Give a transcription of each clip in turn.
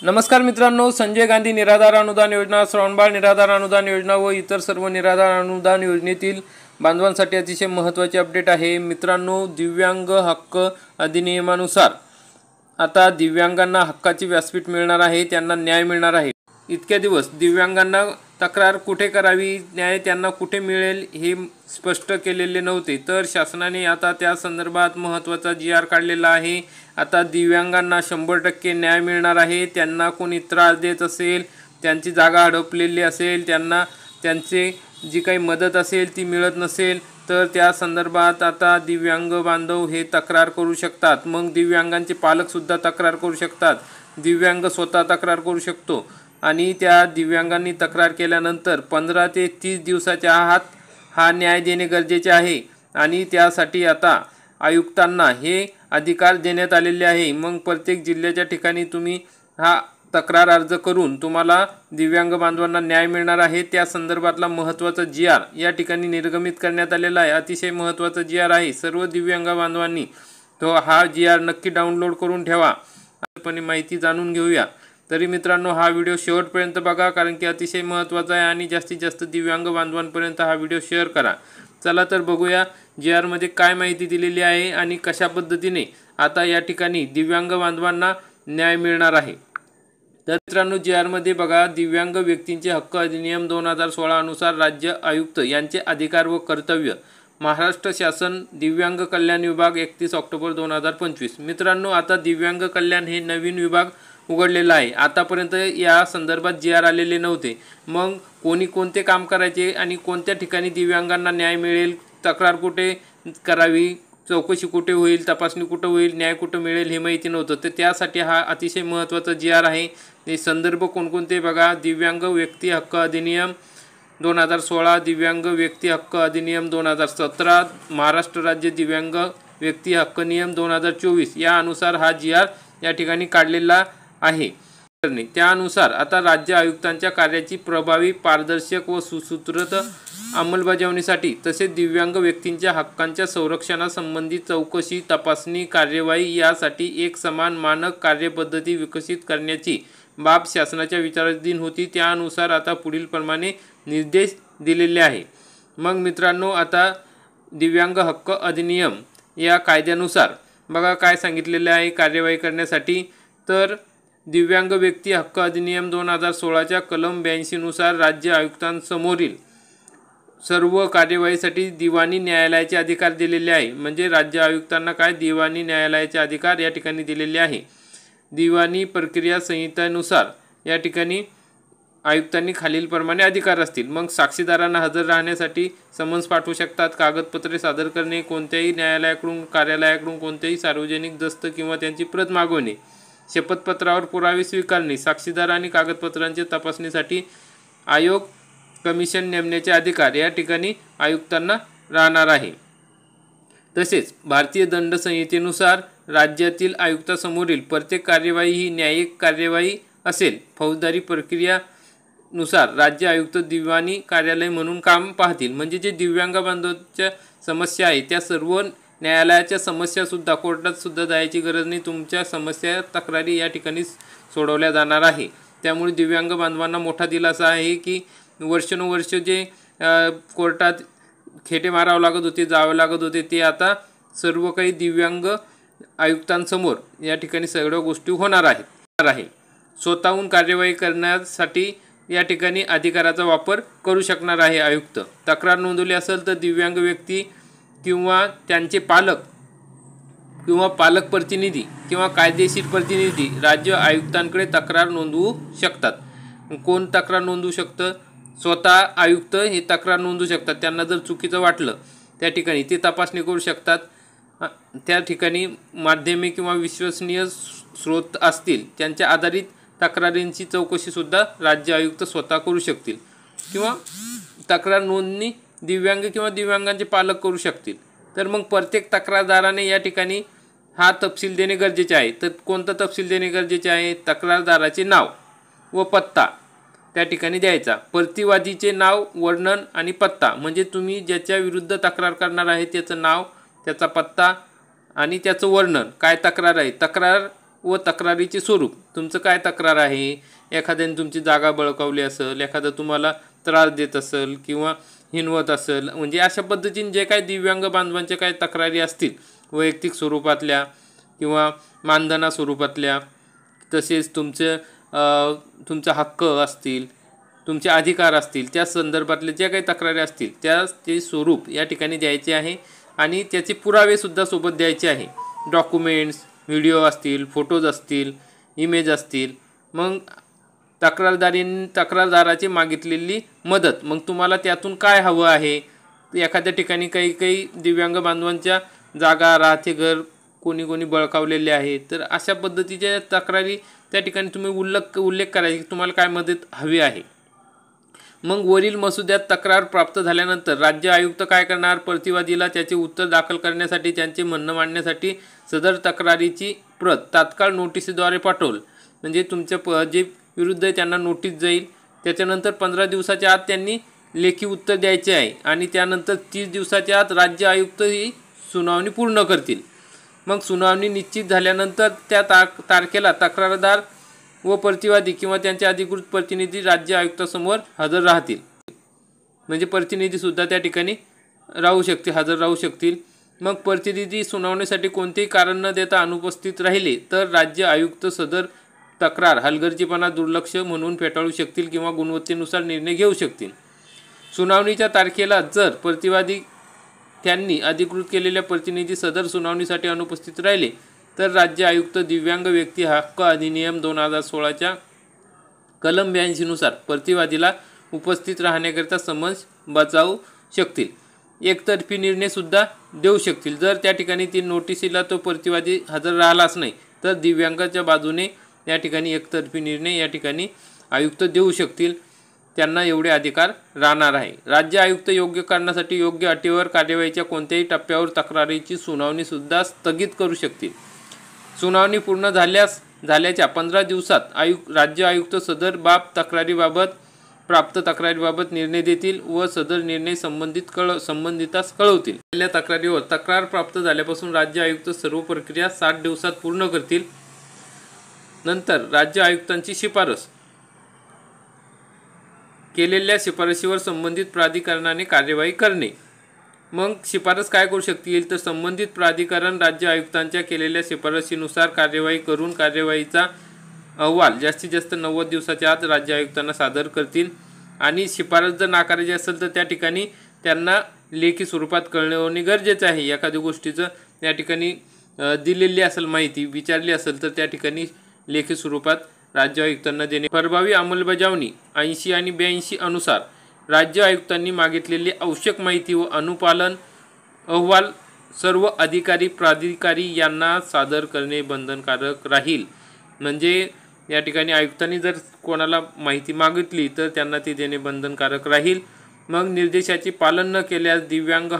नमस्कार मित्रांनो, संजय गांधी निराधार अनुदान योजना, श्रावणबाळ निराधार अनुदान योजना व इतर सर्व निराधार अनुदान योजनेतील बांधवांसाठी अतिशय महत्त्वाचे अपडेट आहे। मित्रांनो, दिव्यांग हक्क अधिनियमानुसार आता दिव्यांगांना हक्काची व्यासपीठ मिळणार आहे, त्यांना न्याय मिळणार आहे। इतक्या दिवस दिव्यांगांना तक्रार कुठे करावी, न्याय त्यांना कुठे मिळेल हे स्पष्ट केलेले नव्हते, तर शासनाने आता त्या संदर्भात महत्त्वाचा GR काढलेला आहे। आता दिव्यांगांना 100% न्याय मिळणार आहे। त्यांना कोणी त्रास देत असेल, त्यांची जागा हडपलेली असेल, त्यांना त्यांचे जी काही मदत असेल ती मिळत नसेल, तर त्या संदर्भात आता दिव्यांग बांधव हे तक्रार करू शकतात। मग दिव्यांगांचे पालकसुद्धा तक्रार करू शकतात, दिव्यांग स्वतः तक्रार करू शकतो आणि त्या दिव्यांगांनी तक्रार केल्यानंतर 15 ते 30 दिवसाच्या आत हा न्याय देणे गरजेचे आहे आणि त्यासाठी आता आयुक्तांना हे अधिकार देण्यात आलेले आहे। मग प्रत्येक जिल्ह्याच्या ठिकाणी तुम्ही हा तक्रार अर्ज करून तुम्हाला दिव्यांग बांधवांना न्याय मिळणार आहे। त्या संदर्भातला महत्त्वाचा GR या ठिकाणी निर्गमित करण्यात आलेला आहे। अतिशय महत्त्वाचा GR आहे। सर्व दिव्यांग बांधवांनी तो हा GR नक्की डाउनलोड करून ठेवा, आपण माहिती जाणून घेऊया। तरी मित्रांनो, हा व्हिडिओ शेवटपर्यंत बघा, कारण की अतिशय महत्त्वाचा आहे आणि जास्तीत जास्त दिव्यांग बांधवांपर्यंत हा व्हिडिओ शेअर करा। चला तर बघूया GR मध्ये काय माहिती दिलेली आहे आणि कशा पद्धतीने आता या ठिकाणी दिव्यांग बांधवांना न्याय मिळणार आहे। तर मित्रांनो, GR मध्ये बघा, दिव्यांग व्यक्तींचे हक्क अधिनियम 2016 अनुसार राज्य आयुक्त यांचे अधिकार व कर्तव्य, महाराष्ट्र शासन दिव्यांग कल्याण विभाग 31 ऑक्टोबर 2025। मित्रांनो, आता दिव्यांग कल्याण हे नवीन विभाग उघडलेला आहे। आतापर्यंत या संदर्भात GR आलेले नव्हते। मग कोणी कोणते काम करायचे आणि कोणत्या ठिकाणी दिव्यांगांना न्याय मिळेल, तक्रार कुठे करावी, चौकशी कुठे होईल, तपासणी कुठे होईल, न्याय कुठे मिळेल हे माहिती नव्हतं। तर त्यासाठी हा अतिशय महत्त्वाचा GR आहे। हे संदर्भ कोणकोणते बघा, दिव्यांग व्यक्ती हक्क अधिनियम 2016, दिव्यांग व्यक्ती हक्क अधिनियम 2017, महाराष्ट्र राज्य दिव्यांग व्यक्ती हक्क नियम 2024 यानुसार हा GR या ठिकाणी काढलेला आहे। त्यानुसार आता राज्य आयुक्तांच्या कार्याची प्रभावी, पारदर्शक व सुसूत्रित अंमलबजावणीसाठी तसेच दिव्यांग व्यक्तींच्या हक्कांच्या संरक्षणासंबंधी चौकशी, तपासणी, कार्यवाही यासाठी एक समान मानक कार्यपद्धती विकसित करण्याची बाब शासनाच्या विचाराधीन होती। त्यानुसार आता पुढील प्रमाणे निर्देश दिलेले आहे। मग मित्रांनो, आता दिव्यांग हक्क अधिनियम या कायद्यानुसार बघा काय सांगितलेले आहे कार्यवाही करण्यासाठी। तर दिव्यांग व्यक्ती हक्क अधिनियम 2016च्या कलम 82 नुसार राज्य आयुक्तांसमोरील सर्व कार्यवाहीसाठी दिवाणी न्यायालयाचे अधिकार दिलेले आहे। म्हणजे राज्य आयुक्तांना काय दिवाणी न्यायालयाचे अधिकार या ठिकाणी दिलेले आहे। दिवाणी प्रक्रिया संहितेनुसार या ठिकाणी आयुक्तांनी खालीलप्रमाणे अधिकार असतील। मग साक्षीदारांना हजर राहण्यासाठी समन्स पाठवू शकतात, कागदपत्रे सादर करणे, कोणत्याही न्यायालयाकडून कार्यालयाकडून कोणत्याही सार्वजनिक दस्त किंवा त्यांची प्रत मागवणे, शपथपत्रावर पुरावे स्वीकारणे, साक्षीदार आणि कागदपत्रांच्या तपासणीसाठी आयोग कमिशन नेमण्याचे अधिकार या ठिकाणी आयुक्तांना राहणार आहे। तसेच भारतीय दंड संहितेनुसार राज्यातील आयुक्तासमोरील प्रत्येक कार्यवाही ही न्यायिक कार्यवाही असेल। फौजदारी प्रक्रियानुसार राज्य आयुक्त दिवाणी कार्यालय म्हणून काम पाहतील। म्हणजे जे दिव्यांग बांधवांच्या समस्या आहे त्या सर्व न्यायालयाच्या समस्यासुद्धा कोर्टात सुद्धा जायची गरज नाही, तुमच्या समस्या तक्रारी या ठिकाणी सोडवल्या जाणार आहे। त्यामुळे दिव्यांग बांधवांना मोठा दिलासा आहे की वर्षानुवर्ष जे कोर्टात खेटे मारावं लागत होते, जावं लागत होते, ते आता सर्व काही दिव्यांग आयुक्तांसमोर या ठिकाणी सगळ्या गोष्टी होणार आहेत। स्वतःहून कार्यवाही करण्यासाठी या ठिकाणी अधिकाराचा वापर करू शकणार आहे आयुक्त। तक्रार नोंदवली असेल तर दिव्यांग व्यक्ती किंवा त्यांचे पालक किंवा पालक प्रतिनिधी किंवा कायदेशीर प्रतिनिधी राज्य आयुक्तांकडे तक्रार नोंदवू शकतात। कोण तक्रार नोंदवू शकतं? स्वतः आयुक्त हे तक्रार नोंदवू शकतात। त्यांना जर चुकीचं वाटलं त्या ठिकाणी ते तपासणी करू शकतात। त्या ठिकाणी माध्यमिक किंवा विश्वसनीय स्रोत असतील त्यांच्या आधारित तक्रारींची चौकशीसुद्धा राज्य आयुक्त स्वतः करू शकतील किंवा तक्रार नोंदणी दिव्यांग किंवा दिव्यांगांचे पालक करू शकतील। तर मग प्रत्येक तक्रारदाराने या ठिकाणी हा तपशील देणे गरजेचे आहे। तर कोणता तपशील देणे गरजेचे आहे? तक्रारदाराचे नाव व पत्ता त्या ठिकाणी द्यायचा, प्रतिवादीचे नाव, वर्णन आणि पत्ता, म्हणजे तुम्ही ज्याच्या विरुद्ध तक्रार करणार आहे त्याचं नाव, त्याचा पत्ता आणि त्याचं वर्णन, काय तक्रार आहे, तक्रार व तक्रारीचे स्वरूप. तुमचं काय तक्रार आहे, एखाद्याने तुमची जागा बळकावली असेल, एखादा तुम्हाला त्रास देत असेल किंवा हिणवत असेल, म्हणजे अशा पद्धतीने जे काय दिव्यांग बांधवांच्या काय तक्रारी असतील वैयक्तिक स्वरूपातल्या किंवा मानधना स्वरूपातल्या, तसेच तुमचा हक्क असतील, तुमचे अधिकार असतील, त्या संदर्भातले ज्या काही तक्रारी असतील ते स्वरूप या ठिकाणी द्यायचे आहे आणि त्याचे पुरावेसुद्धा सोबत द्यायचे आहे. डॉक्युमेंट्स, व्हिडिओ असतील, फोटोज असतील, इमेज असतील. मग तक्रारदाराची मागितलेली मदत, मग तुम्हाला त्यातून काय हवं आहे. एखाद्या ठिकाणी काही दिव्यांग बांधवांच्या जागा, राहते घर कोणी बळकावलेले आहे, तर अशा पद्धतीच्या तक्रारी त्या ठिकाणी तुम्ही उल्लेख करायचे की तुम्हाला काय मदत हवी आहे. मग वरील मसुद्यात तक्रार प्राप्त झाल्यानंतर राज्य आयुक्त काय करणार, प्रतिवादीला त्याचे उत्तर दाखल करण्यासाठी, त्यांचे म्हणणं मांडण्यासाठी सदर तक्रारीची प्रत तात्काळ नोटीसद्वारे पाठवल. म्हणजे तुमच्या जे विरुद्ध आहे त्यांना नोटीस जाईल. त्याच्यानंतर 15 दिवसाच्या आत त्यांनी लेखी उत्तर द्यायचे आहे आणि त्यानंतर 30 दिवसाच्या आत राज्य आयुक्त ही सुनावणी पूर्ण करतील. मग सुनावणी निश्चित झाल्यानंतर त्या तारखेला तक्रारदार व प्रतिवादी किंवा त्यांचे अधिकृत प्रतिनिधी राज्य आयुक्तासमोर हजर राहतील. म्हणजे प्रतिनिधीसुद्धा त्या ठिकाणी हजर राहू शकतील. मग प्रतिनिधी सुनावणीसाठी कोणतेही कारण न देता अनुपस्थित राहिले तर राज्य आयुक्त सदर तक्रार हलगर्जीपणा, दुर्लक्ष म्हणून फेटाळू शकतील किंवा गुणवत्तेनुसार निर्णय घेऊ शकतील. सुनावणीच्या तारखेला जर प्रतिवादी त्यांनी अधिकृत केलेल्या प्रतिनिधी सदर सुनावणीसाठी अनुपस्थित राहिले तर राज्य आयुक्त दिव्यांग व्यक्ती हक्क अधिनियम 2016च्या कलम 82 नुसार प्रतिवादीला उपस्थित राहण्याकरिता समन्स बजावू शकतील. एकतर्फी निर्णयसुद्धा देऊ शकतील. जर त्या ठिकाणी ती नोटीसीला तो प्रतिवादी हजर राहिलाच नाही तर दिव्यांगाच्या बाजूने या ठिकाणी एकतर्फी निर्णय या ठिकाणी आयुक्त देऊ शकतील. त्यांना एवढे अधिकार राहणार आहे. राज्य आयुक्त योग्य कारणासाठी योग्य अटीवर कार्यवाहीच्या कोणत्याही टप्प्यावर तक्रारीची सुनावणीसुद्धा स्थगित करू शकतील. सुनावणी पूर्ण झाल्याच्या 15 दिवसात राज्य आयुक्त सदर प्राप्त तक्रारीबाबत निर्णय देतील व सदर निर्णय संबंधितास कळवतील. आपल्या तक्रारीवर तक्रार प्राप्त झाल्यापासून राज्य आयुक्त सर्व प्रक्रिया 60 दिवसात पूर्ण करतील. नंतर राज्य आयुक्तांची शिफारस केलेल्या शिफारशीवर संबंधित प्राधिकरणाने कार्यवाही करणे. मग शिफारस काय करू शकतील तर संबंधित प्राधिकरण राज्य आयुक्तांच्या केलेल्या शिफारशीनुसार कार्यवाही करून कार्यवाहीचा अहवाल जास्तीत जास्त 90 दिवसाच्या आत राज्य आयुक्तांना सादर करतील. आणि शिफारस जर नाकारायची असेल तर त्या ठिकाणी त्यांना लेखी स्वरूपात कळवणे गरजेचं आहे. एखाद्या गोष्टीचं त्या ठिकाणी दिलेली असेल माहिती, विचारली असेल तर त्या ठिकाणी लेखी स्वरूपात राज्य आयुक्तांना देणे. प्रभावी अंमलबजावणी 80 आणि 82 अनुसार राज्य आयुक्तांनी मागितलेली आवश्यक माहिती व अनुपालन अहवाल सर्व अधिकारी प्राधिकारी यांना सादर करणे बंधनकारक राहील. म्हणजे या ठिकाणी आयुक्तांनी जर कोणाला माहिती मागितली तर त्यांना ती देणे बंधनकारक राहील. मग निर्देशाचे पालन न केल्यास दिव्यांग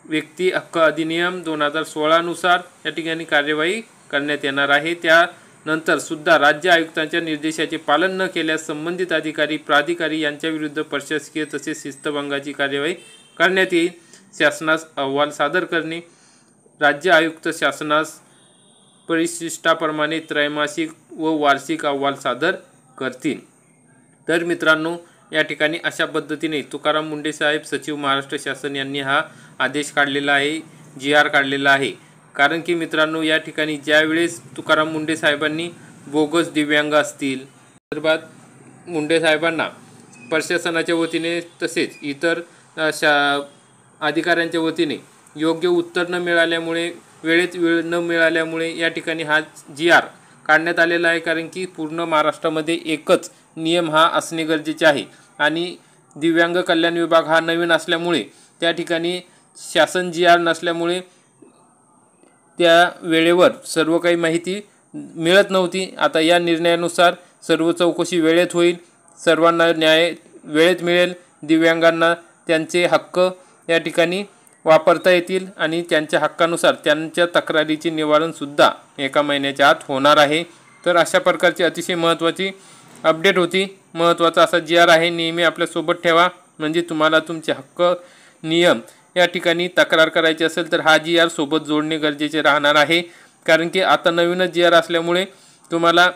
व्यक्ती हक्क अधिनियम 2016 नुसार या ठिकाणी कार्यवाही करण्यात येणार आहे. त्यानंतर सुद्धा राज्य आयुक्तांच्या निर्देशाचे पालन न केल्यास संबंधित अधिकारी प्राधिकारी यांच्याविरुद्ध प्रशासकीय तसेच शिस्तभंगाची कार्यवाही करण्यात येईल. शासनास अहवाल सादर करणे. राज्य आयुक्त शासनास परिशिष्टाप्रमाणे त्रैमासिक व वार्षिक अहवाल सादर करतील. तर मित्रांनो, या ठिकाणी अशा पद्धतीने तुकाराम मुंढे साहेब सचिव महाराष्ट्र शासन यांनी हा आदेश काढलेला आहे, GR काढलेला आहे. कारण की मित्रांनो, या ठिकाणी ज्यावेळेस तुकाराम मुंढे साहेबांनी बोगस दिव्यांग असतील संदर्भात मुंढे साहेबांना प्रशासनाच्या वतीने तसेच इतर अधिकाऱ्यांच्या वतीने योग्य उत्तर न मिळाल्यामुळे, वेळ न मिळाल्यामुळे या ठिकाणी हा GR काढण्यात आलेला आहे. कारण की पूर्ण महाराष्ट्रामध्ये एकच नियम हा असणे गरजेचे आहे आणि दिव्यांग कल्याण विभाग हा नवीन असल्यामुळे त्या ठिकाणी शासन GR नसल्यामुळे त्या वेळेवर सर्व काही माहिती मिळत नव्हती. आता या निर्णयानुसार सर्व चौकशी वेळेत होईल, सर्वांना न्याय वेळेत मिळेल, दिव्यांगांना त्यांचे हक्क या ठिकाणी वापरता येतील आणि त्यांच्या हक्कानुसार त्यांच्या तक्रारीची निवारणसुद्धा 1 महिन्याच्या आत होणार आहे. तर अशा प्रकारची अतिशय महत्त्वाची अपडेट होती. महत्त्वाचा असा GR आहे. नेहमी आपल्यासोबत ठेवा, म्हणजे तुम्हाला तुमचे हक्क नियम या ठिकाणी तक्रार करायची असेल तर हा GR सोबत जोडणे गरजेचे राहणार आहे. कारण की आता नवीनच जी आर असल्यामुळे तुम्हाला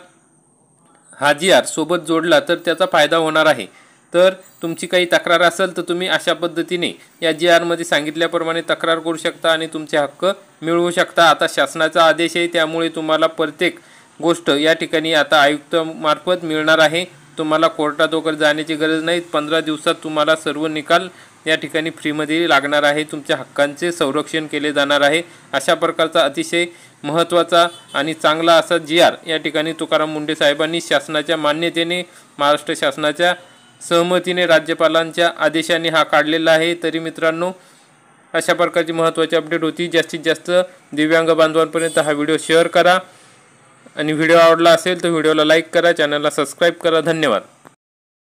हा जी आर सोबत जोडला तर त्याचा फायदा होणार आहे। तर तुमची काही तक्रार असेल तर तुम्ही अशा पद्धतीने या जी आरमध्ये सांगितल्याप्रमाणे तक्रार करू शकता आणि तुमचे हक्क मिळवू शकता। आता शासनाचा आदेश आहे त्यामुळे तुम्हाला प्रत्येक गोष्ट या ठिकाणी आता आयुक्त मार्फत मिळणार आहे। तुम्हाला कोर्टात वगैरे जाण्याची गरज नाही। 15 दिवसात तुम्हाला सर्व निकाल या ठिकाणी फ्रीमध्ये लागणार आहे। तुमच्या हक्कांचे संरक्षण केले जाणार आहे। अशा प्रकारचा अतिशय महत्त्वाचा आणि चांगला असा जी आर या ठिकाणी तुकाराम मुंढे साहेबांनी शासनाच्या मान्यतेने, महाराष्ट्र शासनाच्या सहमतीने, राज्यपालांच्या आदेशाने हा काढलेला आहे। तरी मित्रांनो, अशा प्रकारची महत्त्वाची अपडेट होती। जास्तीत जास्त दिव्यांग बांधवांपर्यंत हा व्हिडिओ शेअर करा आणि व्हिडिओ आवडला असेल तर व्हिडिओला लाईक करा, चॅनलला सबस्क्राईब करा। धन्यवाद।